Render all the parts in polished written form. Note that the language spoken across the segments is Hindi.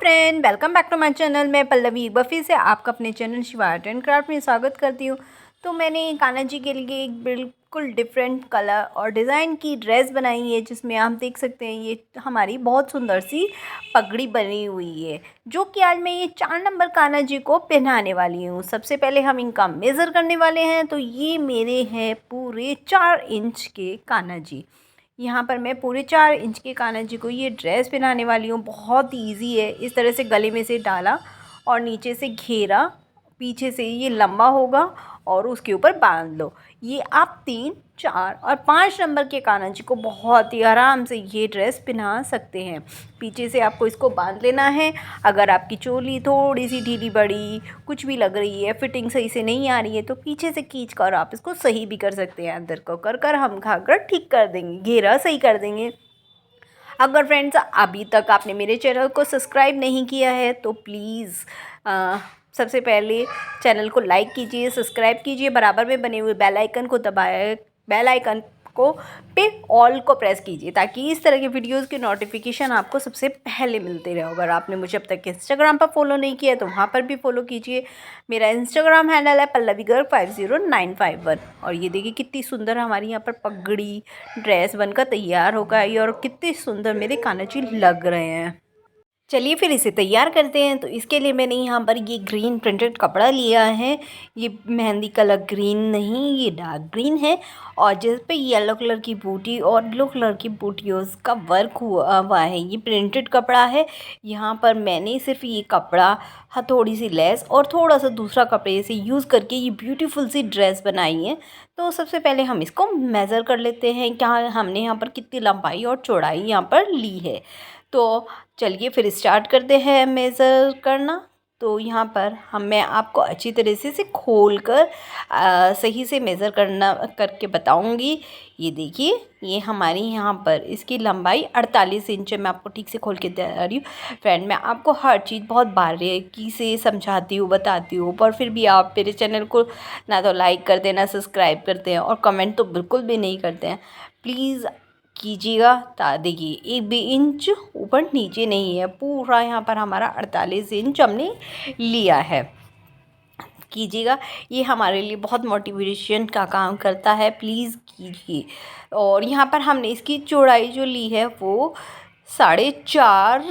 Friend, welcome back to my channel. मैं पल्लवी एक बार फिर से आपका अपने channel Shiva art and craft में स्वागत करती हूँ। तो मैंने कान्हा जी के लिए एक बिल्कुल डिफरेंट कलर और डिज़ाइन की ड्रेस बनाई है, जिसमें आप देख सकते हैं ये हमारी बहुत सुंदर सी पगड़ी बनी हुई है, जो कि आज मैं ये 4 नंबर कान्हा जी को पहनाने वाली हूँ। सबसे पहले हम इनका मेज़र करने वाले हैं। तो ये मेरे हैं पूरे 4 इंच के कान्हा जी। यहाँ पर मैं पूरे 4 इंच के कान्हा जी को ये ड्रेस पहनाने वाली हूँ। बहुत ईजी है। इस तरह से गले में से डाला और नीचे से घेरा, पीछे से ये लंबा होगा और उसके ऊपर बांध लो। ये आप 3, 4 और 5 नंबर के कान्हा जी को बहुत ही आराम से ये ड्रेस पहना सकते हैं। पीछे से आपको इसको बांध लेना है। अगर आपकी चोली थोड़ी सी ढीली बड़ी कुछ भी लग रही है, फिटिंग सही से नहीं आ रही है, तो पीछे से खींच कर आप इसको सही भी कर सकते हैं। अंदर को कर हम घाघरा ठीक कर देंगे, घेरा सही कर देंगे। अगर फ्रेंड्स अभी तक आपने मेरे चैनल को सब्सक्राइब नहीं किया है तो प्लीज़ सबसे पहले चैनल को लाइक कीजिए, सब्सक्राइब कीजिए, बराबर में बने हुए बेल आइकन को दबाए, बेल आइकन को पे ऑल को प्रेस कीजिए, ताकि इस तरह के वीडियोस की नोटिफिकेशन आपको सबसे पहले मिलते रहे। अगर आपने मुझे अब तक इंस्टाग्राम पर फॉलो नहीं किया तो वहाँ पर भी फॉलो कीजिए। मेरा इंस्टाग्राम हैंडल है पल्लवी गर्ग 50951। और ये देखिए कितनी सुंदर हमारी यहाँ पर पगड़ी ड्रेस बनकर तैयार हो गई और कितने सुंदर मेरे कान्हा जी लग रहे हैं। चलिए फिर इसे तैयार करते हैं। तो इसके लिए मैंने यहाँ पर ये ग्रीन प्रिंटेड कपड़ा लिया है। ये मेहंदी कलर ग्रीन नहीं, ये डार्क ग्रीन है, और जिस पे येलो कलर की बूटी और ब्लू कलर की बूटियों का वर्क हुआ है। ये प्रिंटेड कपड़ा है। यहाँ पर मैंने सिर्फ ये कपड़ा, थोड़ी सी लेस और थोड़ा सा दूसरा कपड़े से यूज़ करके ये ब्यूटीफुल सी ड्रेस बनाई है। तो सबसे पहले हम इसको मेज़र कर लेते हैं, क्या हमने यहाँ पर कितनी लंबाई और चौड़ाई यहाँ पर ली है। तो चलिए फिर स्टार्ट करते हैं मेज़र करना। तो यहाँ पर मैं आपको अच्छी तरह से खोल कर सही से मेज़र करके बताऊँगी। ये देखिए, ये हमारी यहाँ पर इसकी लंबाई 48 इंच है। मैं आपको ठीक से खोल के बता रही हूँ। फ्रेंड, मैं आपको हर चीज़ बहुत बारीकी से समझाती हूँ, बताती हूँ, पर फिर भी आप मेरे चैनल को ना तो लाइक करते हैं, ना सब्सक्राइब करते हैं, और कमेंट तो बिल्कुल भी नहीं करते हैं। प्लीज़ कीजिएगा। देखिए, 1 भी इंच ऊपर नीचे नहीं है, पूरा यहाँ पर हमारा 48 इंच हमने लिया है। कीजिएगा, ये हमारे लिए बहुत मोटिवेशन का काम करता है। प्लीज़ कीजिए। और यहाँ पर हमने इसकी चौड़ाई जो ली है वो 4.5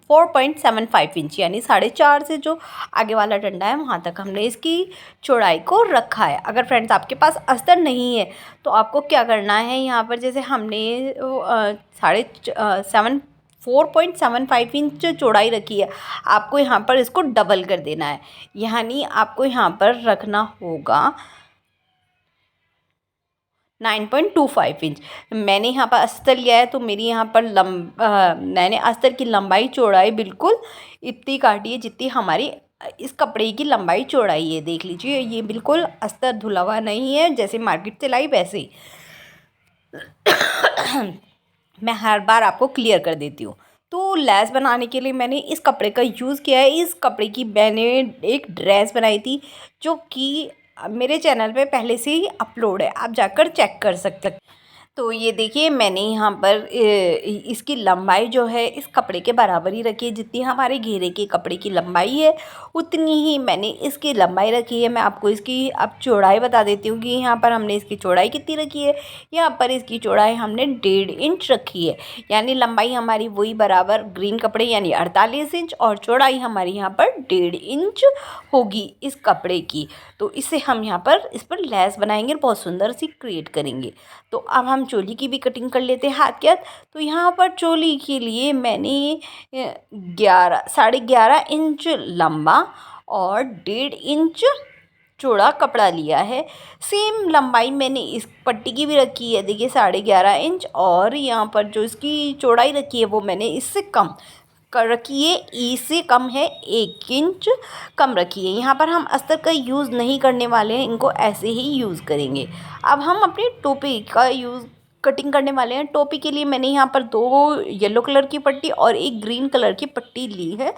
4.75 इंच, यानी 4.5 से जो आगे वाला डंडा है वहाँ तक हमने इसकी चौड़ाई को रखा है। अगर फ्रेंड्स आपके पास अस्तर नहीं है तो आपको क्या करना है, यहाँ पर जैसे हमने 4.75 इंच चौड़ाई रखी है, आपको यहाँ पर इसको डबल कर देना है। यानी आपको यहाँ पर रखना होगा 9.25 इंच। मैंने यहाँ पर अस्तर लिया है, तो मेरी यहाँ पर मैंने अस्तर की लंबाई चौड़ाई बिल्कुल इतनी काटी है जितनी हमारी इस कपड़े की लंबाई चौड़ाई है। देख लीजिए, ये बिल्कुल अस्तर धुला हुआ नहीं है, जैसे मार्केट से लाई वैसे ही। मैं हर बार आपको क्लियर कर देती हूँ। तो लेस बनाने के लिए मैंने इस कपड़े का यूज़ किया है। इस कपड़े की मैंने एक ड्रेस बनाई थी, जो कि मेरे चैनल पे पहले से ही अपलोड है, आप जाकर चेक कर सकते हैं। तो ये देखिए, मैंने यहाँ पर इसकी लंबाई जो है इस कपड़े के बराबर ही रखी है। जितनी हमारे घेरे के कपड़े की लंबाई है उतनी ही मैंने इसकी लंबाई रखी है। मैं आपको इसकी अब चौड़ाई बता देती हूँ कि यहाँ पर हमने इसकी चौड़ाई कितनी रखी है। यहाँ पर इसकी चौड़ाई हमने 1.5 इंच रखी है, यानी लंबाई हमारी वही बराबर ग्रीन कपड़े यानी 48 इंच, और चौड़ाई हमारी यहाँ पर 1.5 इंच होगी इस कपड़े की। तो इससे हम यहाँ पर इस पर लेस बनाएंगे, बहुत सुंदर सी क्रिएट करेंगे। तो अब हम चोली की भी कटिंग कर लेते हैं हाथ के हाथ। तो यहाँ पर चोली के लिए मैंने 11.5 इंच लंबा और 1.5 इंच चौड़ा कपड़ा लिया है। सेम लंबाई मैंने इस पट्टी की भी रखी है। देखिए, 11.5 इंच, और यहाँ पर जो इसकी चौड़ाई रखी है वो मैंने इससे कम कर रखी है। ई से कम है, 1 इंच कम रखी है। यहाँ पर हम अस्तर का यूज़ नहीं करने वाले हैं, इनको ऐसे ही यूज़ करेंगे। अब हम अपनी टोपी का कटिंग करने वाले हैं। टोपी के लिए मैंने यहाँ पर 2 येलो कलर की पट्टी और 1 ग्रीन कलर की पट्टी ली है।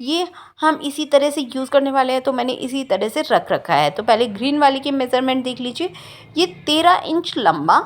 ये हम इसी तरह से यूज़ करने वाले हैं, तो मैंने इसी तरह से रख रखा है। तो पहले ग्रीन वाली की मेज़रमेंट देख लीजिए। ये 13 इंच लंबा,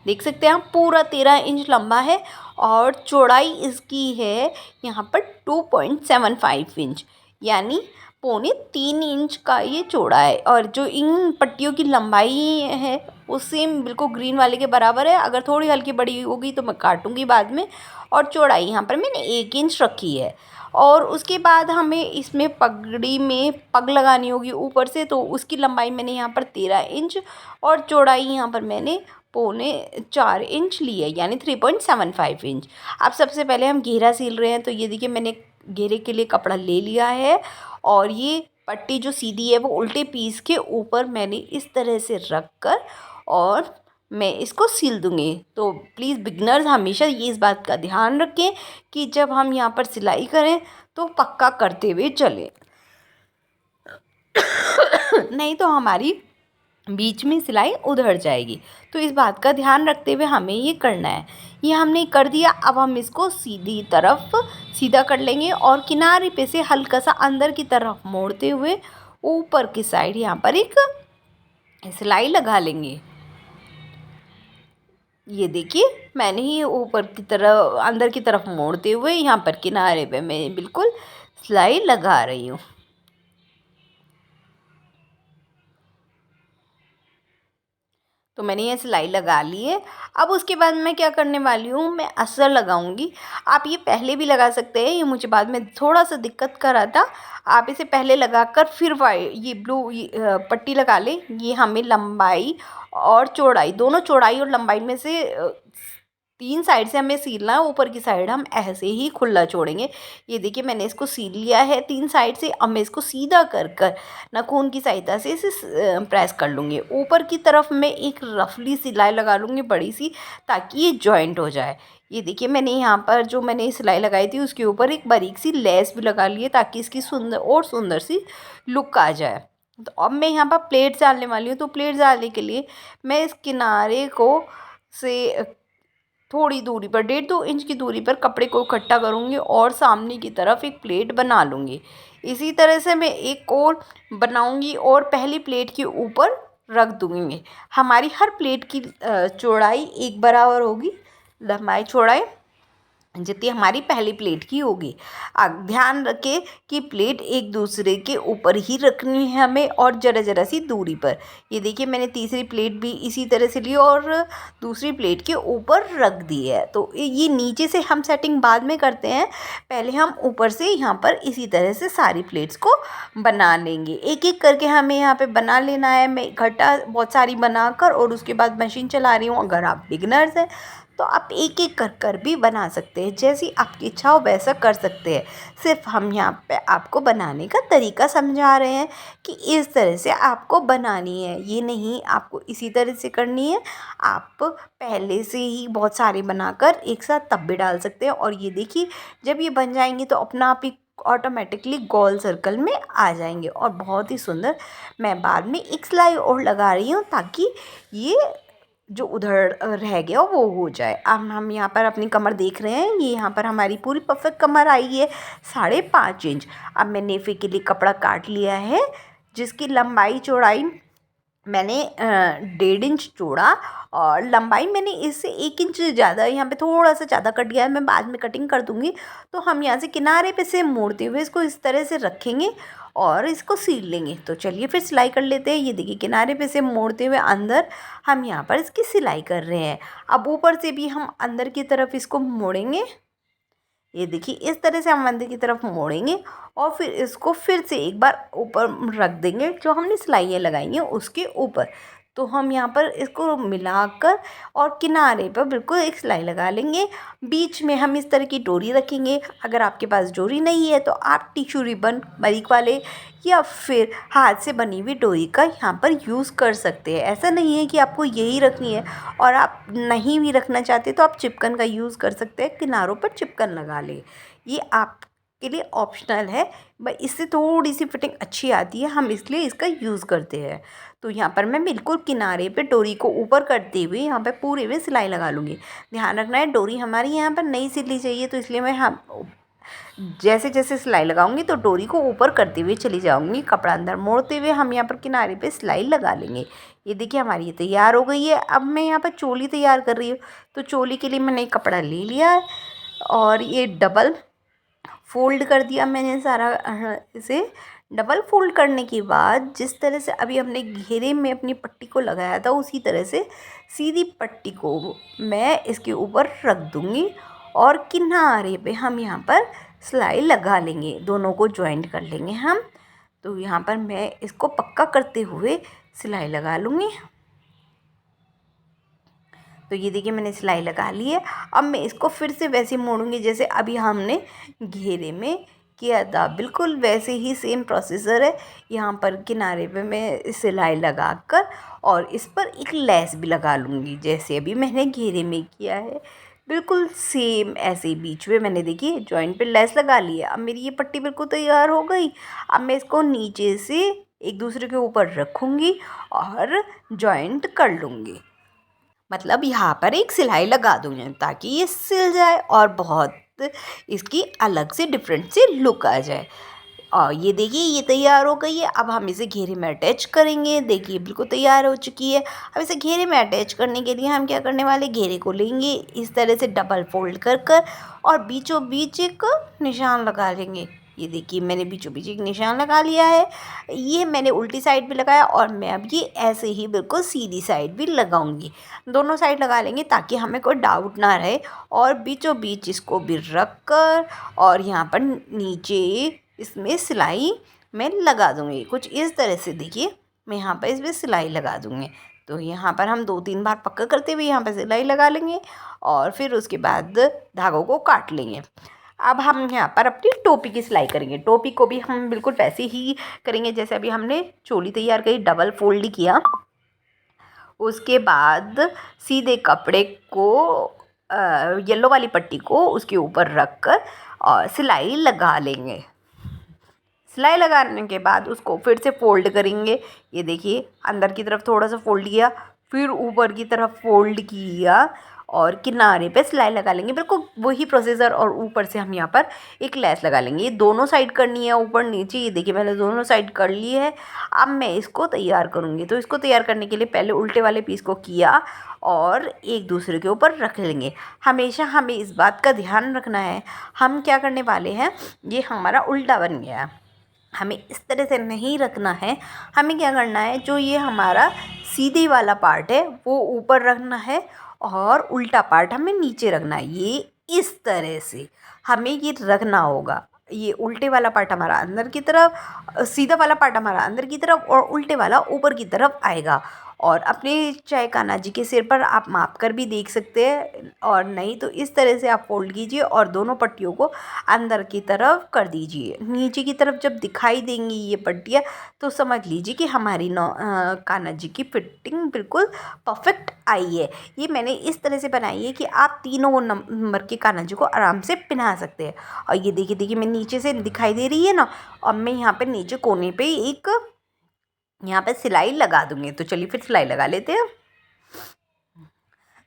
देख सकते हैं आप, पूरा 13 इंच लंबा है और चौड़ाई इसकी है यहाँ पर 2.75 इंच, यानी 2.75 इंच का ये चौड़ा है। और जो इन पट्टियों की लंबाई है वो सेम बिल्कुल ग्रीन वाले के बराबर है। अगर थोड़ी हल्की बड़ी होगी तो मैं काटूंगी बाद में। और चौड़ाई यहाँ पर मैंने 1 इंच रखी है। और उसके बाद हमें इसमें पगड़ी में पग लगानी होगी ऊपर से, तो उसकी लंबाई मैंने यहाँ पर 13 इंच और चौड़ाई यहाँ पर मैंने 4.25 इंच ली है, यानी 3.75 इंच। अब सबसे पहले हम घेरा सिल रहे हैं, तो ये देखिए मैंने घेरे के लिए कपड़ा ले लिया है और ये पट्टी जो सीधी है वो उल्टे पीस के ऊपर मैंने इस तरह से रख कर और मैं इसको सिल दूँगी। तो प्लीज़ बिगनर्स हमेशा ये इस बात का ध्यान रखें कि जब हम यहाँ पर सिलाई करें तो पक्का करते हुए चलें, नहीं तो हमारी बीच में सिलाई उधड़ जाएगी। तो इस बात का ध्यान रखते हुए हमें ये करना है। ये हमने कर दिया। अब हम इसको सीधी तरफ सीधा कर लेंगे और किनारे पे से हल्का सा अंदर की तरफ मोड़ते हुए ऊपर की साइड यहाँ पर एक सिलाई लगा लेंगे। ये देखिए मैंने ही ऊपर की तरफ अंदर की तरफ मोड़ते हुए यहाँ पर किनारे पे मैं बिल्कुल सिलाई लगा रही हूँ। तो मैंने ये सिलाई लगा ली है। अब उसके बाद मैं क्या करने वाली हूँ, मैं अस्तर लगाऊंगी। आप ये पहले भी लगा सकते हैं, ये मुझे बाद में थोड़ा सा दिक्कत कर रहा था। आप इसे पहले लगाकर फिर ये ब्लू पट्टी लगा लें। ये हमें लंबाई और चौड़ाई, दोनों चौड़ाई और लंबाई में से 3 साइड से हमें सिलना है। ऊपर की साइड हम ऐसे ही खुला छोड़ेंगे। ये देखिए मैंने इसको सील लिया है 3 साइड से। अब मैं इसको सीधा कर कर नाखून की सहायता से इसे प्रेस कर लूँगी। ऊपर की तरफ मैं एक रफली सिलाई लगा लूँगी बड़ी सी, ताकि ये जॉइंट हो जाए। ये देखिए मैंने यहाँ पर जो मैंने सिलाई लगाई थी उसके ऊपर एक बारीक सी लेस भी लगा ली है, ताकि इसकी सुंदर सी लुक आ जाए। तो अब मैं यहाँ पर प्लेट्स डालने वाली हूँ। तो प्लेट्स डालने के लिए मैं इस किनारे को से थोड़ी दूरी पर 1.5-2 इंच की दूरी पर कपड़े को इकट्ठा करूँगी और सामने की तरफ एक प्लेट बना लूँगी। इसी तरह से मैं एक और बनाऊँगी और पहली प्लेट के ऊपर रख दूँगी। हमारी हर प्लेट की चौड़ाई एक बराबर होगी, लंबाई चौड़ाई जितनी हमारी पहली प्लेट की होगी। ध्यान रखें कि प्लेट एक दूसरे के ऊपर ही रखनी है हमें और ज़रा सी दूरी पर। ये देखिए मैंने तीसरी प्लेट भी इसी तरह से ली और दूसरी प्लेट के ऊपर रख दी है। तो ये नीचे से हम सेटिंग बाद में करते हैं, पहले हम ऊपर से यहाँ पर इसी तरह से सारी प्लेट्स को बना लेंगे। एक एक करके हमें यहाँ पे बना लेना है। मैं इकट्ठा बहुत सारी बनाकर और उसके बाद मशीन चला रही हूँ। अगर आप बिगनर्स हैं तो आप एक एक कर कर भी बना सकते हैं, जैसी आपकी इच्छा हो वैसा कर सकते हैं। सिर्फ हम यहाँ पे आपको बनाने का तरीका समझा रहे हैं कि इस तरह से आपको बनानी है, ये नहीं आपको इसी तरह से करनी है। आप पहले से ही बहुत सारे बनाकर एक साथ तब भी डाल सकते हैं। और ये देखिए जब ये बन जाएंगे तो अपना आप ही ऑटोमेटिकली गोल सर्कल में आ जाएंगे और बहुत ही सुंदर। मैं बाद में एक सिलाई और लगा रही हूँ ताकि ये जो उधर रह गया वो हो जाए। अब हम यहाँ पर अपनी कमर देख रहे हैं, ये यहाँ पर हमारी पूरी परफेक्ट कमर आई है 5.5 इंच। अब मैंने नेफे के लिए कपड़ा काट लिया है, जिसकी लंबाई चौड़ाई मैंने 1.5 इंच जोड़ा और लंबाई मैंने इससे 1 इंच ज़्यादा यहाँ पे थोड़ा सा ज़्यादा कट गया है। मैं बाद में कटिंग कर दूँगी। तो हम यहाँ से किनारे पे से मोड़ते हुए इसको इस तरह से रखेंगे और इसको सील लेंगे। तो चलिए फिर सिलाई कर लेते हैं। ये देखिए किनारे पे से मोड़ते हुए अंदर हम यहाँ पर इसकी सिलाई कर रहे हैं। अब ऊपर से भी हम अंदर की तरफ इसको मोड़ेंगे। ये देखिए इस तरह से हम अंदर की तरफ मोड़ेंगे और फिर इसको फिर से एक बार ऊपर रख देंगे, जो हमने सिलाइयाँ लगाई हैं उसके ऊपर। तो हम यहाँ पर इसको मिलाकर और किनारे पर बिल्कुल एक सिलाई लगा लेंगे। बीच में हम इस तरह की डोरी रखेंगे। अगर आपके पास डोरी नहीं है तो आप टिश्यू रिबन बारीक वाले या फिर हाथ से बनी हुई डोरी का यहाँ पर यूज़ कर सकते हैं। ऐसा नहीं है कि आपको यही रखनी है, और आप नहीं भी रखना चाहते तो आप चिपकन का यूज़ कर सकते हैं, किनारों पर चिपकन लगा लें। ये आपके लिए ऑप्शनल है, बस इससे थोड़ी सी फिटिंग अच्छी आती है, हम इसलिए इसका यूज़ करते हैं। तो यहाँ पर मैं बिल्कुल किनारे पे डोरी को ऊपर करते हुए यहाँ पे पूरे में सिलाई लगा लूँगी। ध्यान रखना है डोरी हमारी यहाँ पर नहीं सिलनी चाहिए, तो इसलिए मैं जैसे जैसे सिलाई लगाऊंगी तो डोरी को ऊपर करते हुए चली जाऊंगी, कपड़ा अंदर मोड़ते हुए हम यहाँ पर किनारे पे सिलाई लगा लेंगे। ये देखिए हमारी ये तैयार हो गई है। अब मैं यहाँ पर चोली तैयार कर रही हूँ। तो चोली के लिए मैंने कपड़ा ले लिया है और ये डबल फोल्ड कर दिया मैंने सारा। इसे डबल फोल्ड करने के बाद जिस तरह से अभी हमने घेरे में अपनी पट्टी को लगाया था उसी तरह से सीधी पट्टी को मैं इसके ऊपर रख दूंगी और किनारे पे हम यहाँ पर सिलाई लगा लेंगे, दोनों को ज्वाइंट कर लेंगे हम। तो यहाँ पर मैं इसको पक्का करते हुए सिलाई लगा लूँगी। तो ये देखिए मैंने सिलाई लगा ली है। अब मैं इसको फिर से वैसे मोड़ूंगी जैसे अभी हमने घेरे में किया था, बिल्कुल वैसे ही सेम प्रोसीजर है। यहाँ पर किनारे पे मैं सिलाई लगा कर और इस पर एक लेस भी लगा लूँगी जैसे अभी मैंने घेरे में किया है, बिल्कुल सेम ऐसे ही बीच में मैंने देखिए जॉइंट पे लेस लगा ली है। अब मेरी ये पट्टी बिल्कुल तैयार हो गई। अब मैं इसको नीचे से एक दूसरे के ऊपर रखूँगी और जॉइंट कर लूँगी, मतलब यहाँ पर एक सिलाई लगा दूँगी ताकि ये सिल जाए और बहुत इसकी अलग से डिफरेंट सी लुक आ जाए। और ये देखिए ये तैयार हो गई है। अब हम इसे घेरे में अटैच करेंगे। देखिए बिल्कुल तैयार हो चुकी है। अब इसे घेरे में अटैच करने के लिए हम क्या करने वाले, घेरे को लेंगे इस तरह से डबल फोल्ड कर कर और बीचों बीच एक निशान लगा लेंगे। ये देखिए मैंने बीचों बीच एक निशान लगा लिया है। ये मैंने उल्टी साइड भी लगाया और मैं अब ये ऐसे ही बिल्कुल सीधी साइड भी लगाऊंगी। दोनों साइड लगा लेंगे ताकि हमें कोई डाउट ना रहे। और बीचों बीच इसको भी रख कर और यहाँ पर नीचे इसमें सिलाई मैं लगा दूँगी कुछ इस तरह से। देखिए मैं यहाँ पर इसमें सिलाई लगा दूँगी। तो यहाँ पर हम 2-3 बार पक्का करते हुए यहाँ पर सिलाई लगा लेंगे और फिर उसके बाद धागों को काट लेंगे। अब हम यहाँ पर अपनी टोपी की सिलाई करेंगे। टोपी को भी हम बिल्कुल वैसे ही करेंगे जैसे अभी हमने चोली तैयार करी, डबल फोल्ड किया। उसके बाद सीधे कपड़े को येलो वाली पट्टी को उसके ऊपर रख कर और सिलाई लगा लेंगे। सिलाई लगाने के बाद उसको फिर से फोल्ड करेंगे। ये देखिए अंदर की तरफ थोड़ा सा फोल्ड किया, फिर ऊपर की तरफ फोल्ड किया और किनारे पे सिलाई लगा लेंगे, बिल्कुल वही प्रोसीजर। और ऊपर से हम यहाँ पर एक लेस लगा लेंगे। ये दोनों साइड करनी है, ऊपर नीचे। ये देखिए मैंने दोनों साइड कर ली है। अब मैं इसको तैयार करूँगी। तो इसको तैयार करने के लिए पहले उल्टे वाले पीस को किया और एक दूसरे के ऊपर रख लेंगे। हमेशा हमें इस बात का ध्यान रखना है, हम क्या करने वाले हैं, ये हमारा उल्टा बन गया, हमें इस तरह से नहीं रखना है। हमें क्या करना है, जो ये हमारा सीधे वाला पार्ट है वो ऊपर रखना है और उल्टा पार्ट हमें नीचे रखना है। ये इस तरह से हमें ये रखना होगा। ये उल्टे वाला पार्ट हमारा अंदर की तरफ, सीधा वाला पार्ट हमारा अंदर की तरफ और उल्टे वाला ऊपर की तरफ आएगा। और अपने चाहे कान्हा जी के सिर पर आप माप कर भी देख सकते हैं, और नहीं तो इस तरह से आप फोल्ड कीजिए और दोनों पट्टियों को अंदर की तरफ कर दीजिए। नीचे की तरफ जब दिखाई देंगी ये पट्टियाँ तो समझ लीजिए कि हमारी कान्हा जी की फिटिंग बिल्कुल परफेक्ट आई है। ये मैंने इस तरह से बनाई है कि आप तीनों नंबर के कान्हा जी को आराम से पहना सकते हैं। और ये देखिए देखिए मैं नीचे से दिखाई दे रही है ना, और मैं यहाँ पे नीचे कोने पे एक यहाँ पे सिलाई लगा दूँगी। तो चलिए फिर सिलाई लगा लेते हैं।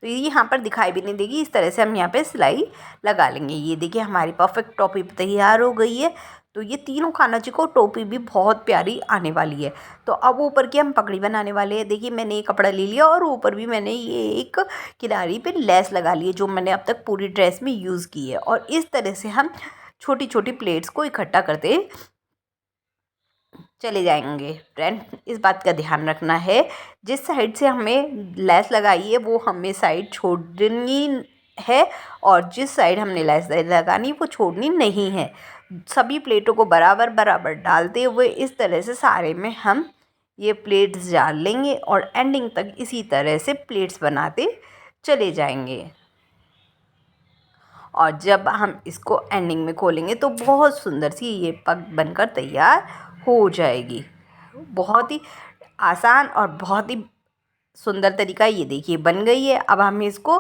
तो ये यहाँ पर दिखाई भी नहीं देगी, इस तरह से हम यहाँ पे सिलाई लगा लेंगे। ये देखिए हमारी परफेक्ट टोपी तैयार हो गई है। तो ये तीनों कान्हा जी को टोपी भी बहुत प्यारी आने वाली है। तो अब ऊपर की हम पगड़ी बनाने वाले हैं। देखिए मैंने ये कपड़ा ले लिया और ऊपर भी मैंने ये एक किनारी पे लेस लगा ली है जो मैंने अब तक पूरी ड्रेस में यूज़ की है। और इस तरह से हम छोटी छोटी प्लेट्स को इकट्ठा करते चले जाएंगे। फ्रेंड इस बात का ध्यान रखना है, जिस साइड से हमें लेस लगाई है वो हमें साइड छोड़नी है और जिस साइड हमने लेस लगानी वो छोड़नी नहीं है। सभी प्लेटों को बराबर बराबर डालते हुए इस तरह से सारे में हम ये प्लेट्स डाल लेंगे और एंडिंग तक इसी तरह से प्लेट्स बनाते चले जाएंगे। और जब हम इसको एंडिंग में खोलेंगे तो बहुत सुंदर सी ये पग बनकर तैयार हो जाएगी। बहुत ही आसान और बहुत ही सुंदर तरीका ये देखिए बन गई है। अब हम इसको,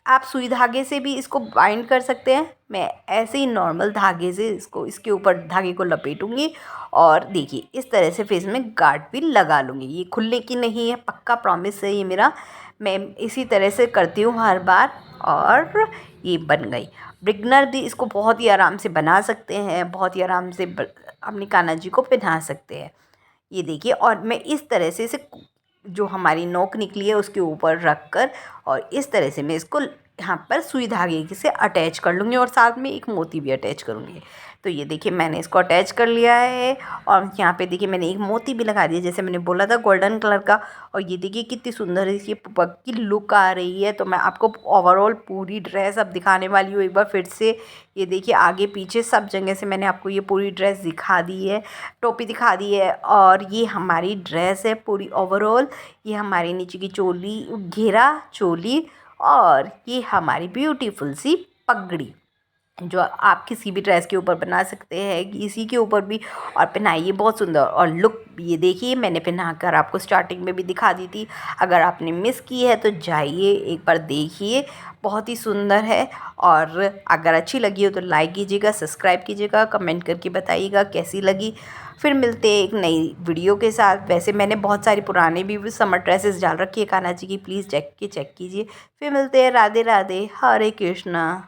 आप सुई धागे से भी इसको बाइंड कर सकते हैं। मैं ऐसे ही नॉर्मल धागे से इसको, इसके ऊपर धागे को लपेटूंगी और देखिए इस तरह से फेस में गार्ड भी लगा लूँगी। ये खुलने की नहीं है, पक्का प्रॉमिस है ये मेरा। मैं इसी तरह से करती हूँ हर बार और ये बन गई। बिगनर भी इसको बहुत ही आराम से बना सकते हैं, बहुत ही आराम से अपनी कान्हा जी को पहना सकते हैं। ये देखिए, और मैं इस तरह से इसे जो हमारी नोक निकली है उसके ऊपर रख कर और इस तरह से मैं इसको यहाँ पर सुई धागे से अटैच कर लूँगी और साथ में एक मोती भी अटैच करूँगी। तो ये देखिए मैंने इसको अटैच कर लिया है और यहाँ पे देखिए मैंने एक मोती भी लगा दिया जैसे मैंने बोला था गोल्डन कलर का। और ये देखिए कितनी सुंदर इसकी पग की लुक आ रही है। तो मैं आपको ओवरऑल पूरी ड्रेस अब दिखाने वाली हूँ एक बार फिर से। ये देखिए आगे पीछे सब जगह से मैंने आपको ये पूरी ड्रेस दिखा दी है, टोपी दिखा दी है। और ये हमारी ड्रेस है पूरी ओवरऑल। ये हमारी नीचे की चोली, घेरा चोली, और ये हमारी ब्यूटीफुल सी पगड़ी जो आप किसी भी ड्रेस के ऊपर बना सकते हैं, इसी के ऊपर भी और पहनाइए, बहुत सुंदर। और लुक ये देखिए मैंने पहनाकर आपको स्टार्टिंग में भी दिखा दी थी। अगर आपने मिस की है तो जाइए एक बार देखिए, बहुत ही सुंदर है। और अगर अच्छी लगी हो तो लाइक कीजिएगा, सब्सक्राइब कीजिएगा, कमेंट करके बताइएगा कैसी लगी। फिर मिलते हैं एक नई वीडियो के साथ। वैसे मैंने बहुत सारी पुराने भी समर ड्रेसेस डाल रखी है कान्हा जी की, प्लीज़ चेक कीजिए। फिर मिलते हैं। राधे राधे, हरे कृष्णा।